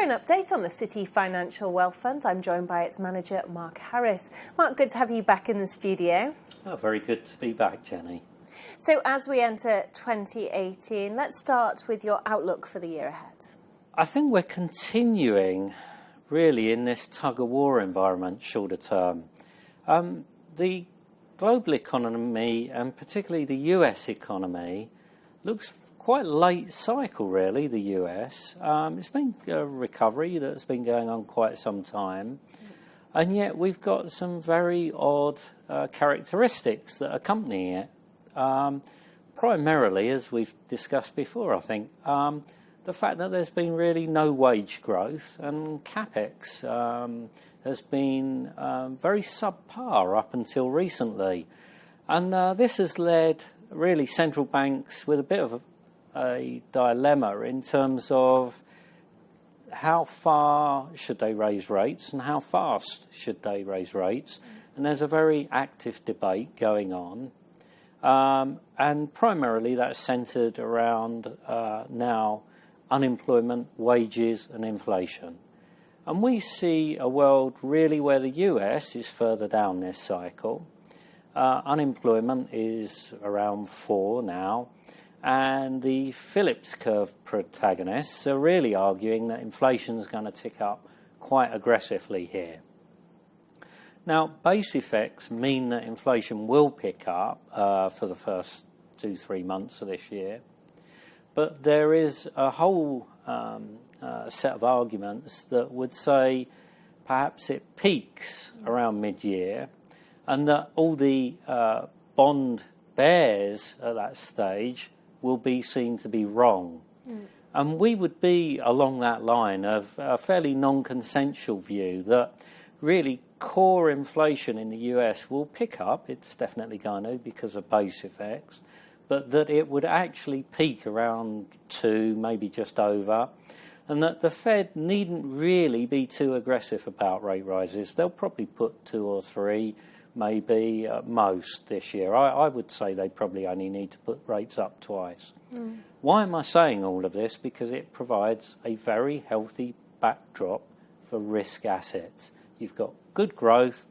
an update on the City Financial Wealth Fund, I'm joined by its manager, Mark Harris. Mark, good to have you back in the studio. Oh, very good to be back, Jenny. So as we enter 2018, let's start with your outlook for the year ahead. I think we're continuing really in this tug-of-war environment shorter term. The global economy, and particularly the US economy, looks quite late cycle, really, the US. It's been a recovery that's been going on quite some time, and yet we've got some very odd characteristics that accompany it. Primarily, as we've discussed before, I think, the fact that there's been really no wage growth and capex has been very subpar up until recently. And this has led really central banks with a bit of a dilemma in terms of how far should they raise rates and how fast should they raise rates. And there's a very active debate going on. And primarily that's centred around now unemployment, wages and inflation. And we see a world really where the US is further down this cycle. Unemployment is around 4 now. And the Phillips curve protagonists are really arguing that inflation is going to tick up quite aggressively here. Now, base effects mean that inflation will pick up for the first 2-3 months of this year. But there is a whole set of arguments that would say perhaps it peaks around mid-year and that all the bond bears at that stage will be seen to be wrong. And we would be along that line of a fairly non-consensual view that really core inflation in the US will pick up. It's definitely going to because of base effects, but that it would actually peak around 2, maybe just over, and that the Fed needn't really be too aggressive about rate rises. They'll probably put 2 or 3, maybe at most this year. I would say they probably only need to put rates up twice. Why am I saying all of this? Because it provides a very healthy backdrop for risk assets. You've got good growth,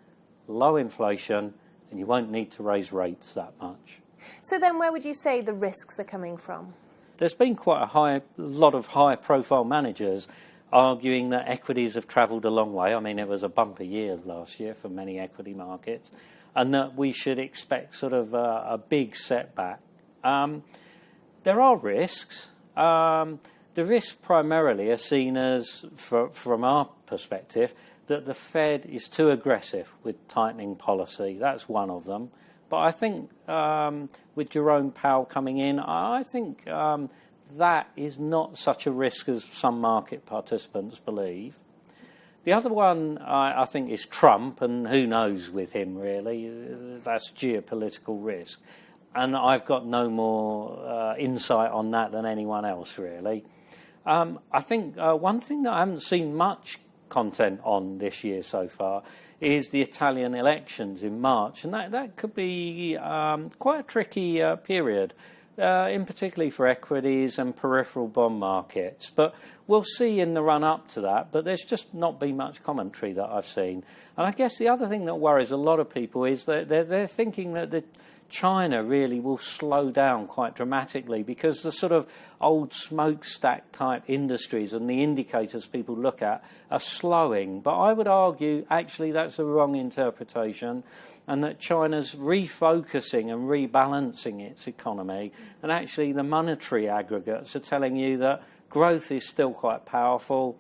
low inflation, and you won't need to raise rates that much. So then where would you say the risks are coming from? There's been quite a lot of high-profile managers arguing that equities have travelled a long way. I mean, it was a bumper year last year for many equity markets, and that we should expect sort of a big setback. There are risks. The risks primarily are seen as, from our perspective, that the Fed is too aggressive with tightening policy. That's one of them. But I think with Jerome Powell coming in, I think that is not such a risk as some market participants believe. The other one, I think, is Trump, and who knows with him, really. That's geopolitical risk. And I've got no more insight on that than anyone else, really. I think one thing that I haven't seen much content on this year so far is the Italian elections in March, and that could be quite a tricky period, in particularly for equities and peripheral bond markets. But we'll see in the run-up to that, but there's just not been much commentary that I've seen. And I guess the other thing that worries a lot of people is that they're thinking that China really will slow down quite dramatically because the sort of old smokestack type industries and the indicators people look at are slowing. But I would argue actually that's a wrong interpretation, and that China's refocusing and rebalancing its economy, and actually the monetary aggregates are telling you that growth is still quite powerful.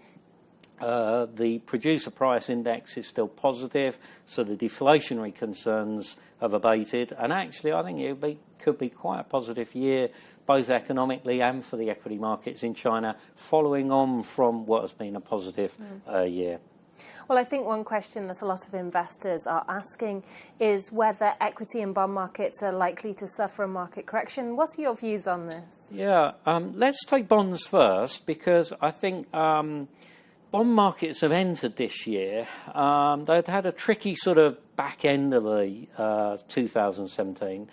The producer price index is still positive, so the deflationary concerns have abated. And actually, I think it could be quite a positive year, both economically and for the equity markets in China, following on from what has been a positive year. Well, I think one question that a lot of investors are asking is whether equity and bond markets are likely to suffer a market correction. What are your views on this? Yeah, let's take bonds first, because I think bond markets have entered this year. They'd had a tricky sort of back end of the 2017.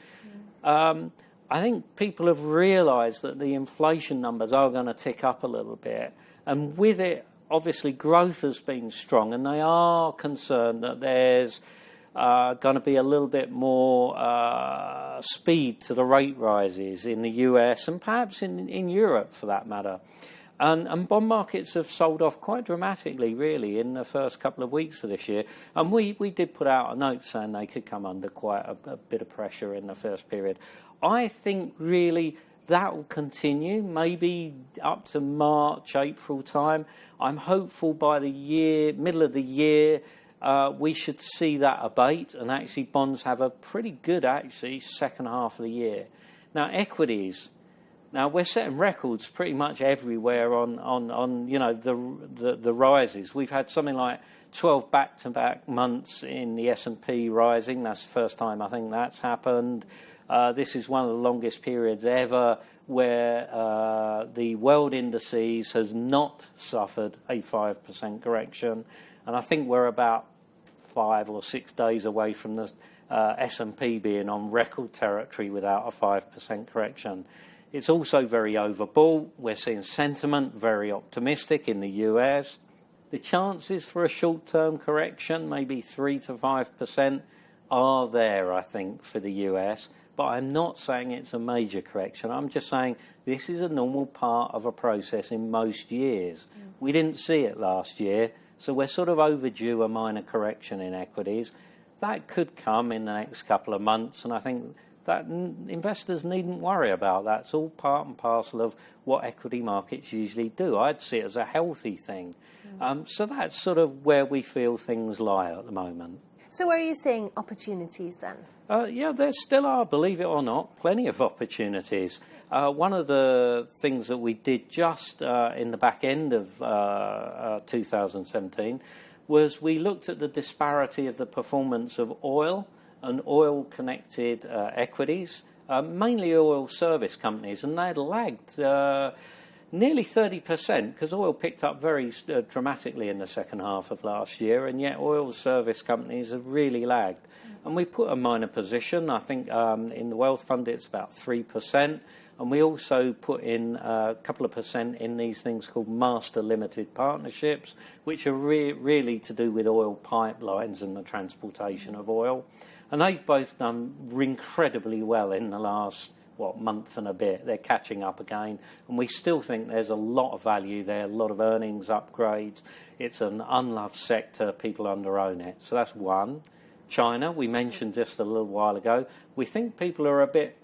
I think people have realised that the inflation numbers are going to tick up a little bit, and with it obviously growth has been strong, and they are concerned that there's going to be a little bit more speed to the rate rises in the US and perhaps in Europe for that matter. And bond markets have sold off quite dramatically, really, in the first couple of weeks of this year. And we did put out a note saying they could come under quite a bit of pressure in the first period. I think, really, that will continue, maybe up to March, April time. I'm hopeful by the middle of the year, we should see that abate, and actually bonds have a pretty good, second half of the year. Now, equities. Now, we're setting records pretty much everywhere on the rises. We've had something like 12 back-to-back months in the S&P rising. That's the first time I think that's happened. This is one of the longest periods ever where the world indices has not suffered a 5% correction. And I think we're about 5 or 6 days away from the S&P being on record territory without a 5% correction. It's also very overbought. We're seeing sentiment very optimistic in the US. The chances for a short-term correction, maybe 3 to 5%, are there, I think, for the US. But I'm not saying it's a major correction. I'm just saying this is a normal part of a process in most years. We didn't see it last year, so we're sort of overdue a minor correction in equities. That could come in the next couple of months, and I think that investors needn't worry about that. It's all part and parcel of what equity markets usually do. I'd see it as a healthy thing. So that's sort of where we feel things lie at the moment. So where are you seeing opportunities then? Yeah, there still are, believe it or not, plenty of opportunities. One of the things that we did just in the back end of 2017 was we looked at the disparity of the performance of oil and oil-connected equities, mainly oil service companies, and they'd lagged nearly 30% because oil picked up very dramatically in the second half of last year, and yet oil service companies have really lagged. And we put a minor position. I think in the Wealth Fund it's about 3%, and we also put in a couple of percent in these things called master limited partnerships, which are really to do with oil pipelines and the transportation of oil. And they've both done incredibly well in the last, month and a bit. They're catching up again. And we still think there's a lot of value there, a lot of earnings upgrades. It's an unloved sector. People under-own it. So that's one. China, we mentioned just a little while ago. We think people are a bit,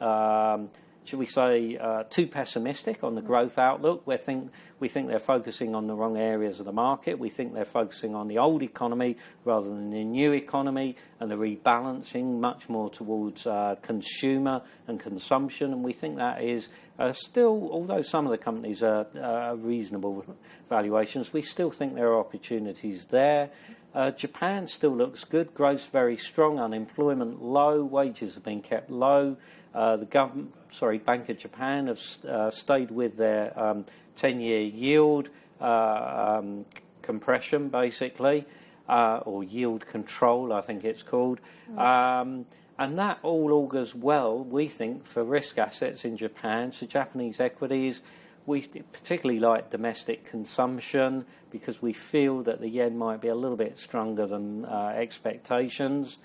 should we say, too pessimistic on the growth outlook. We think they're focusing on the wrong areas of the market. We think they're focusing on the old economy rather than the new economy, and they're rebalancing much more towards consumer and consumption. And we think that is still, although some of the companies are reasonable valuations, we still think there are opportunities there. Japan still looks good, growth's very strong, unemployment low, wages have been kept low. The Bank of Japan have stayed with their 10-year yield compression, basically, or yield control, I think it's called. And that all augurs well, we think, for risk assets in Japan. So Japanese equities, we particularly like domestic consumption because we feel that the yen might be a little bit stronger than expectations.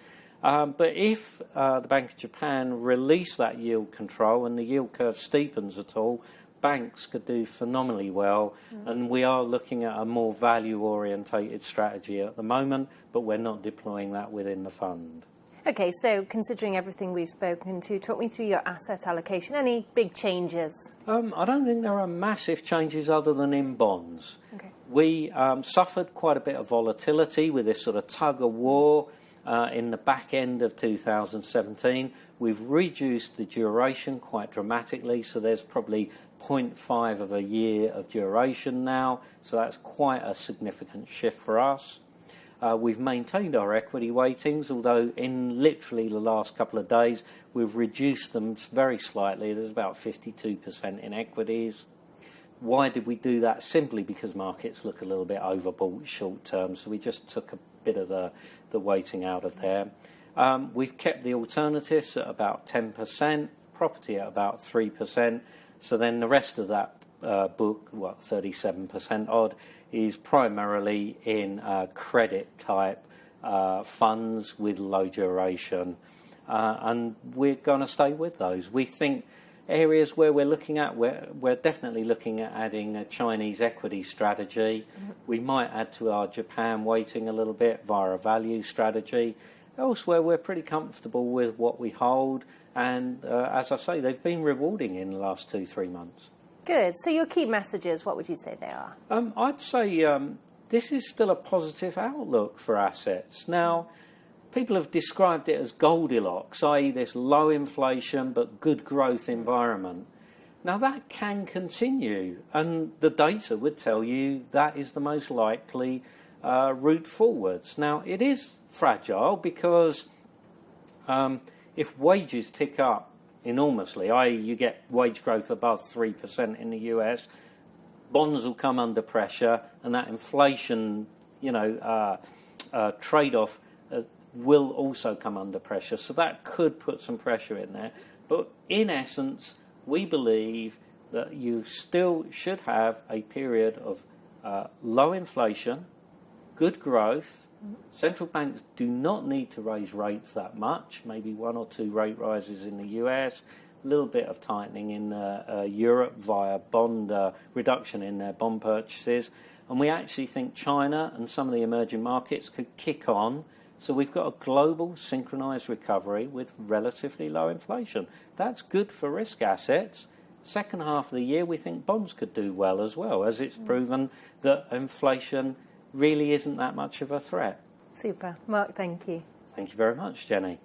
But if the Bank of Japan release that yield control and the yield curve steepens at all, banks could do phenomenally well. And we are looking at a more value-orientated strategy at the moment, but we're not deploying that within the fund. Okay, so considering everything we've spoken to, talk me through your asset allocation. Any big changes? I don't think there are massive changes other than in bonds. Okay. We suffered quite a bit of volatility with this sort of tug-of-war in the back end of 2017. We've reduced the duration quite dramatically, so there's probably 0.5 of a year of duration now, so that's quite a significant shift for us. We've maintained our equity weightings, although in literally the last couple of days we've reduced them very slightly. There's about 52% in equities. Why did we do that? Simply because markets look a little bit overbought short term, so we just took a bit of the weighting out of there. We've kept the alternatives at about 10%, property at about 3%, so then the rest of that book, 37% odd, is primarily in credit type funds with low duration. And we're going to stay with those. We think areas where we're looking at, we're definitely looking at adding a Chinese equity strategy. We might add to our Japan weighting a little bit via a value strategy. Elsewhere, we're pretty comfortable with what we hold. And as I say, they've been rewarding in the last 2-3 months. Good. So your key messages, what would you say they are? I'd say this is still a positive outlook for assets. Now, people have described it as Goldilocks, i.e. this low inflation but good growth environment. Now, that can continue, and the data would tell you that is the most likely route forwards. Now, it is fragile because if wages tick up enormously, i.e. you get wage growth above 3% in the US, bonds will come under pressure, and that inflation, trade-off will also come under pressure. So that could put some pressure in there. But in essence, we believe that you still should have a period of low inflation, good growth. Central banks do not need to raise rates that much, maybe 1 or 2 rate rises in the US, a little bit of tightening in Europe via bond reduction in their bond purchases. And we actually think China and some of the emerging markets could kick on. So we've got a global synchronized recovery with relatively low inflation. That's good for risk assets. Second half of the year, we think bonds could do well as well, as it's proven that inflation really isn't that much of a threat. Super. Mark, thank you. Thank you very much, Jenny.